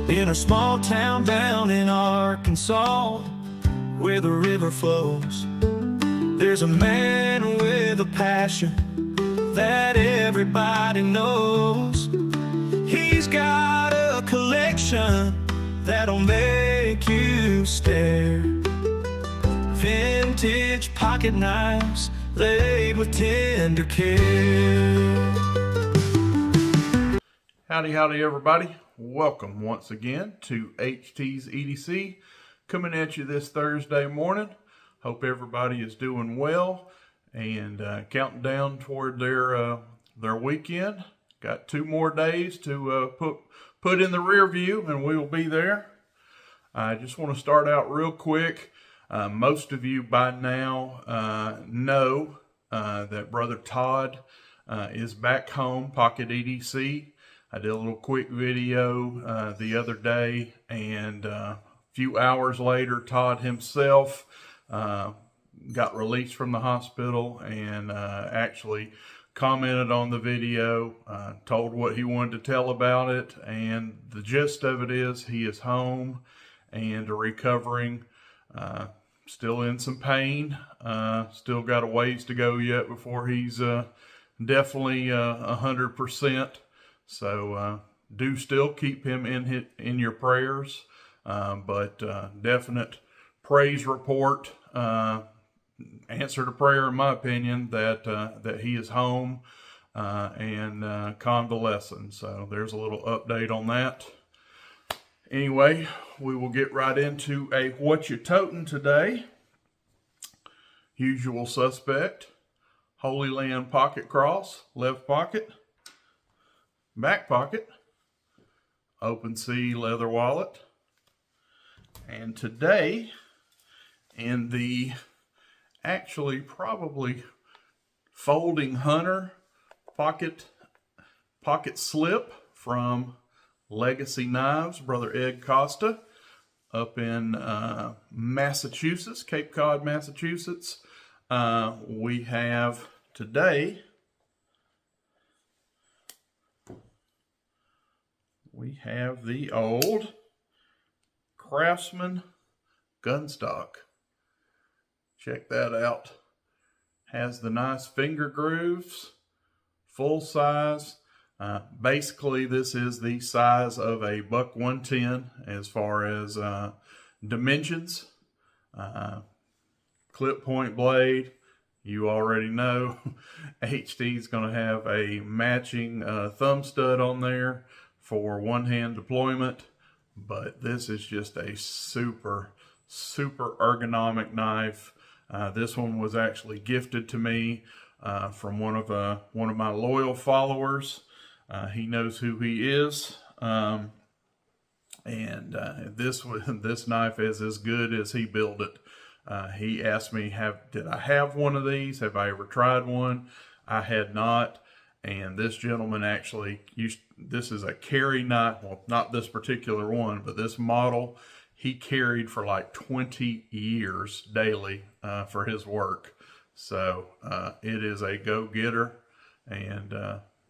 in a small town down in Arkansas, where the river flows. There's a man with a passion that everybody knows. He's got a collection that'll make you stare. Vintage pocket knives laid with tender care. Howdy, howdy everybody. Welcome once again to HT's EDC, coming at you this Thursday morning. Hope everybody is doing well and counting down toward their weekend. Got 2 more days to put in the rear view and we will be there. I just want to start out real quick. Most of you by now know that Brother Todd is back home, Pocket EDC. I did a little quick video the other day, and a few hours later, Todd himself got released from the hospital and actually commented on the video, told what he wanted to tell about it, and the gist of it is he is home and recovering, still in some pain, still got a ways to go yet before he's definitely 100%. So do still keep him in your prayers, but definite praise report, answer to prayer in my opinion, that he is home and convalescing. So there's a little update on that. Anyway, we will get right into a what you totin' today. Usual suspect, Holy Land pocket cross, left pocket. Back pocket, open sea leather wallet, and today in the actually probably folding hunter pocket slip from Legacy Knives, Brother Ed Costa, up in Massachusetts, Cape Cod, Massachusetts. We have today. We have the old Craftsman gunstock. Check that out. Has the nice finger grooves, full size. Basically, this is the size of a buck 110 as far as dimensions. Clip point blade. You already know HT is going to have a matching thumb stud on there for one-hand deployment, but this is just a super ergonomic knife. This one was actually gifted to me from one of my loyal followers. He knows who he is, and this knife is as good as he built it. He asked me, did I have one of these? Have I ever tried one? I had not. And this gentleman actually this is a carry knife. Well, not this particular one, but this model he carried for like 20 years daily for his work. So it is a go-getter, and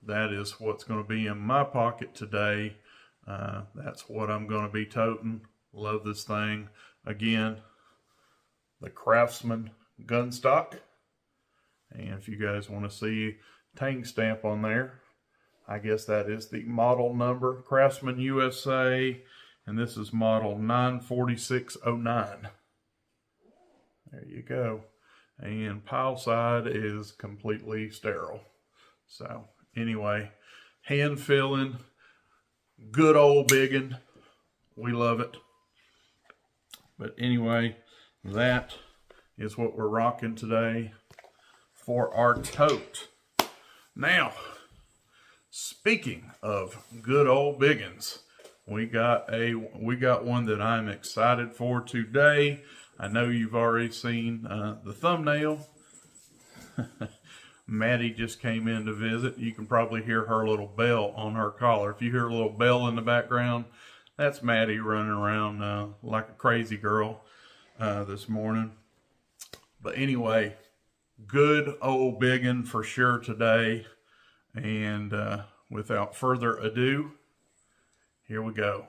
that is what's going to be in my pocket today. That's what I'm going to be toting. Love this thing. Again, the Craftsman gunstock. And if you guys want to see tang stamp on there, I guess that is the model number, Craftsman USA, and this is model 94609. There you go. And pile side is completely sterile. So anyway, hand filling, good old biggin. We love it. But anyway, that is what we're rocking today for our tote. Now, speaking of good old biggins, we got one that I'm excited for today. I know you've already seen the thumbnail. Natty just came in to visit. You can probably hear her little bell on her collar. If you hear a little bell in the background, that's Natty running around like a crazy girl this morning. But anyway, good old biggin for sure today. And without further ado, here we go.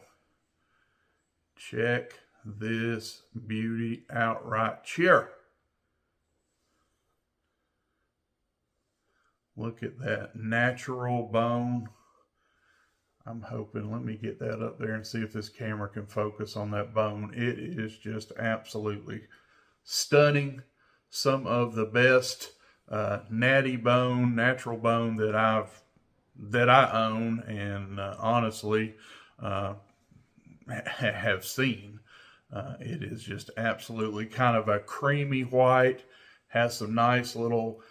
check this beauty out right here. Look at that natural bone. I'm hoping, let me get that up there and see if this camera can focus on that bone. It is just absolutely stunning. Some of the best natty bone, natural bone that I own and honestly have seen. It is just absolutely kind of a creamy white, has some nice little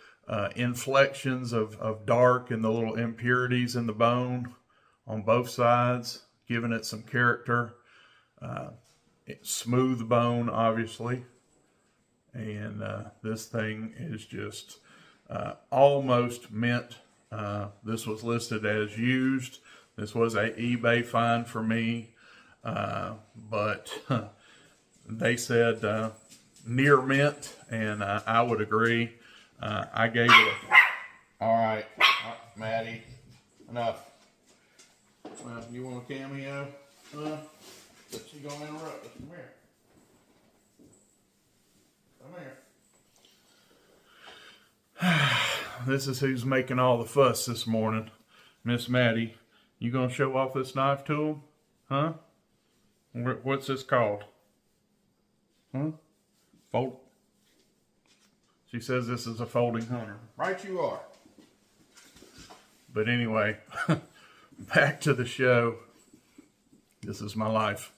inflections of dark and the little impurities in the bone on both sides, giving it some character. Smooth bone, obviously. And this thing is just almost mint. This was listed as used. This was a eBay find for me, but they said near mint, and I would agree. I gave it a... All right, Maddie, enough. Well, you want a cameo? But she's gonna interrupt us. Come here. Come here. This is who's making all the fuss this morning. Miss Maddie, you gonna show off this knife to him? Huh? What's this called? Huh? Fold. She says this is a folding hunter. Right you are. But anyway, back to the show. This is my life.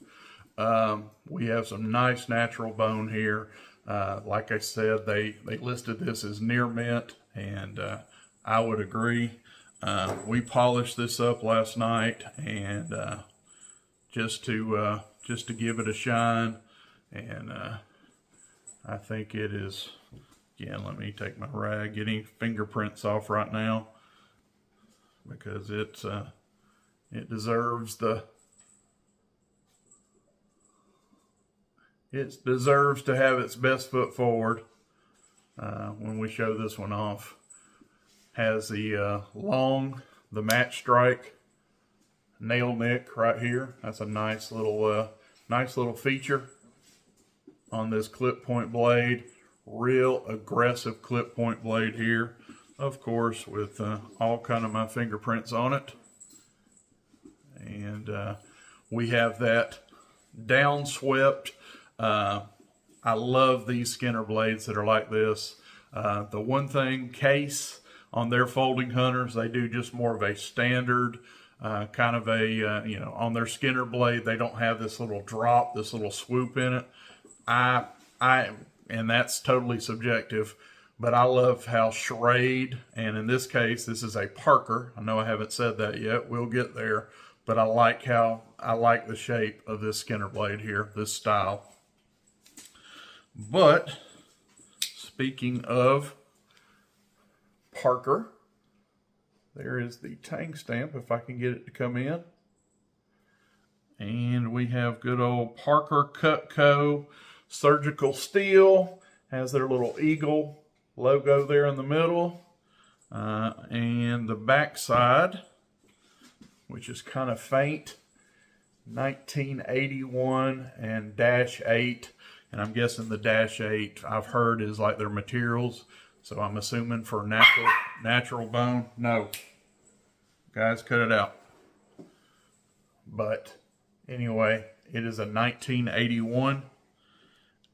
We have some nice natural bone here. Like I said, they listed this as near mint, and I would agree. We polished this up last night, and just to give it a shine, and I think it is. Again, let me take my rag, get any fingerprints off right now, because it deserves the. It deserves to have its best foot forward when we show this one off. Has the the match strike nail nick right here. That's a nice little feature on this clip point blade. Real aggressive clip point blade here, of course, with all kind of my fingerprints on it. And we have that down swept. I love these Skinner blades that are like this. The one thing, Case, on their folding hunters, they do just more of a standard kind of a, on their Skinner blade, they don't have this little drop, this little swoop in it. And that's totally subjective, but I love how Schrade, and in this case, this is a Parker. I know I haven't said that yet. We'll get there, but I like the shape of this Skinner blade here, this style. But speaking of Parker, there is the tang stamp, if I can get it to come in. And we have good old Parker Cutco surgical steel. Has their little eagle logo there in the middle. And the back side, which is kind of faint, 1981 and -8. And I'm guessing the -8 I've heard is like their materials. So I'm assuming for natural bone. No. Guys, cut it out. But anyway, it is a 1981.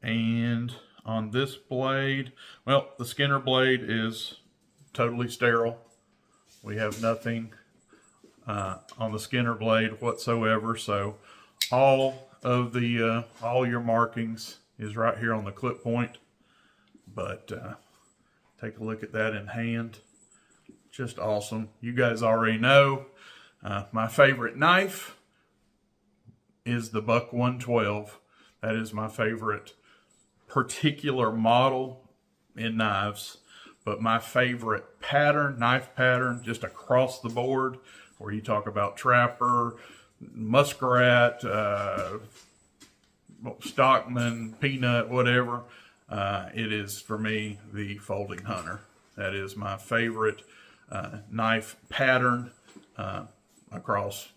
And on this blade, well, the Skinner blade is totally sterile. We have nothing on the Skinner blade whatsoever. So all of the all your markings is right here on the clip point. But take a look at that in hand. Just awesome. You guys already know my favorite knife is the Buck 112. That is my favorite particular model in knives. But my favorite pattern, knife pattern, just across the board, where you talk about trapper, muskrat, Stockman, peanut, whatever, it is for me the folding hunter. That is my favorite knife pattern across.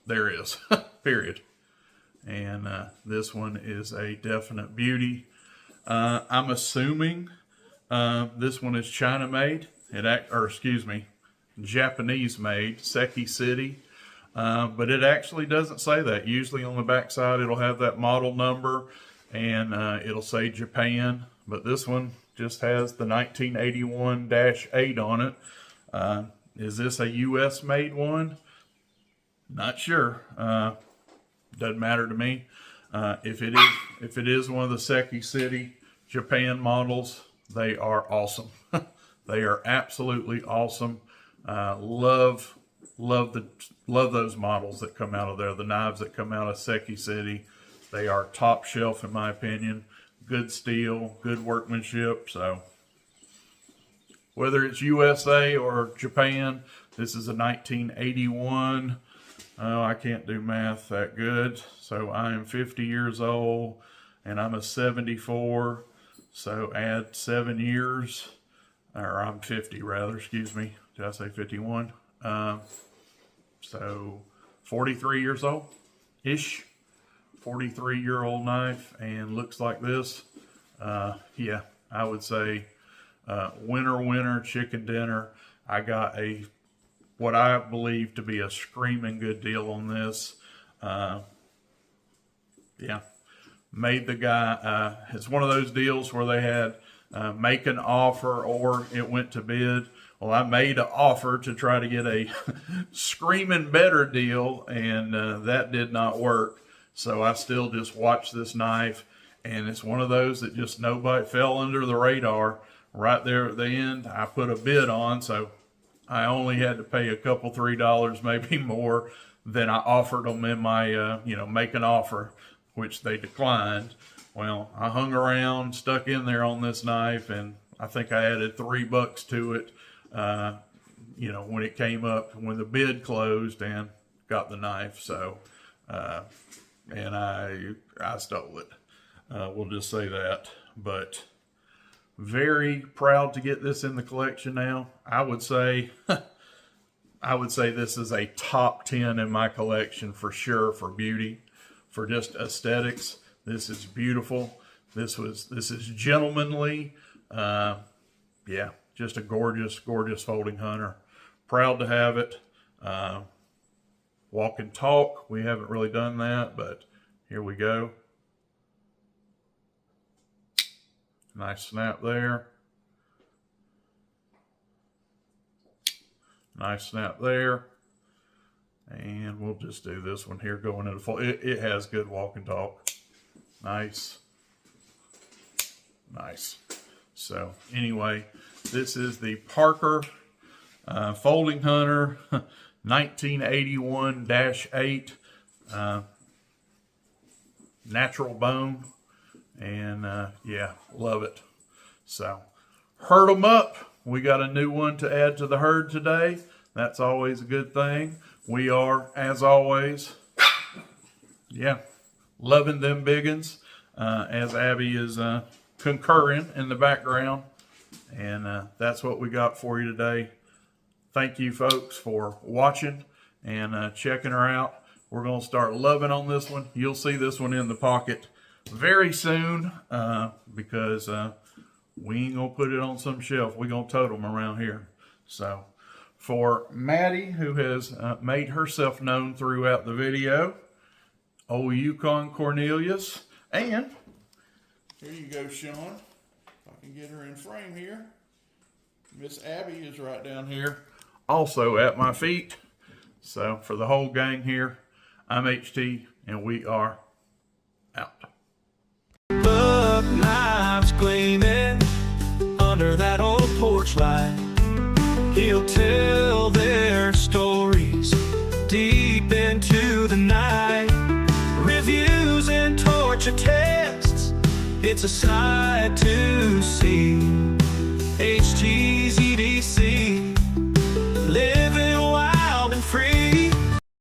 There is, period. and this one is a definite beauty. I'm assuming this one is China made, Japanese made, Seki City, but it actually doesn't say that. Usually on the back side it'll have that model number and it'll say Japan, but this one just has the 1981-8 on it. Is this a US made one? Not sure. Doesn't matter to me. If it is one of the Seki City Japan models, they are awesome. They are absolutely awesome. Love those models that come out of there. The knives that come out of Seki City, they are top shelf in my opinion. Good steel, good workmanship. So whether it's USA or Japan, this is a 1981. Oh, I can't do math that good. So I am 50 years old and I'm a 74. So add 7 years, or I'm 50 rather, excuse me. Did I say 51? So 43 years old-ish. 43-year-old knife, and looks like this. Yeah, I would say winner chicken dinner. I got what I believe to be a screaming good deal on this. Yeah, made the guy, it's one of those deals where they had make an offer or it went to bid. Well, I made an offer to try to get a screaming better deal, and that did not work. So I still just watched this knife, and it's one of those that just nobody fell under the radar. Right there at the end, I put a bid on, so I only had to pay a couple, $3, maybe more than I offered them in my, make an offer, which they declined. Well, I hung around, stuck in there on this knife, and I think I added $3 to it, when it came up, when the bid closed, and got the knife. So, and I stole it. We'll just say that. But very proud to get this in the collection now. I would say this is a top 10 in my collection for sure, for beauty, for just aesthetics. This is beautiful. This is gentlemanly. Yeah, just a gorgeous folding hunter. Proud to have it. Walk and talk. We haven't really done that, but here we go. Nice snap there. Nice snap there. And we'll just do this one here going into full. It has good walk and talk. Nice. Nice. So anyway, this is the Parker Folding Hunter 1981-8 natural bone, and yeah, love it. So herd them up. We got a new one to add to the herd today. That's always a good thing. We are, as always, yeah, loving them biggins, as Abby is concurring in the background, and that's what we got for you today. Thank you folks for watching and checking her out. We're going to start loving on this one. You'll see this one in the pocket very soon, because we ain't going to put it on some shelf. We're going to tote them around here. So for Maddie, who has made herself known throughout the video, old Yukon Cornelius, and here you go, Sean. If I can get her in frame here. Miss Abby is right down here, also at my feet. So for the whole gang here, I'm HT, and we are out. Buck knives gleaming under that old porch light. He'll tell their stories deep into the night. Reviews and torture tests, it's a sight to see. HT's EDC.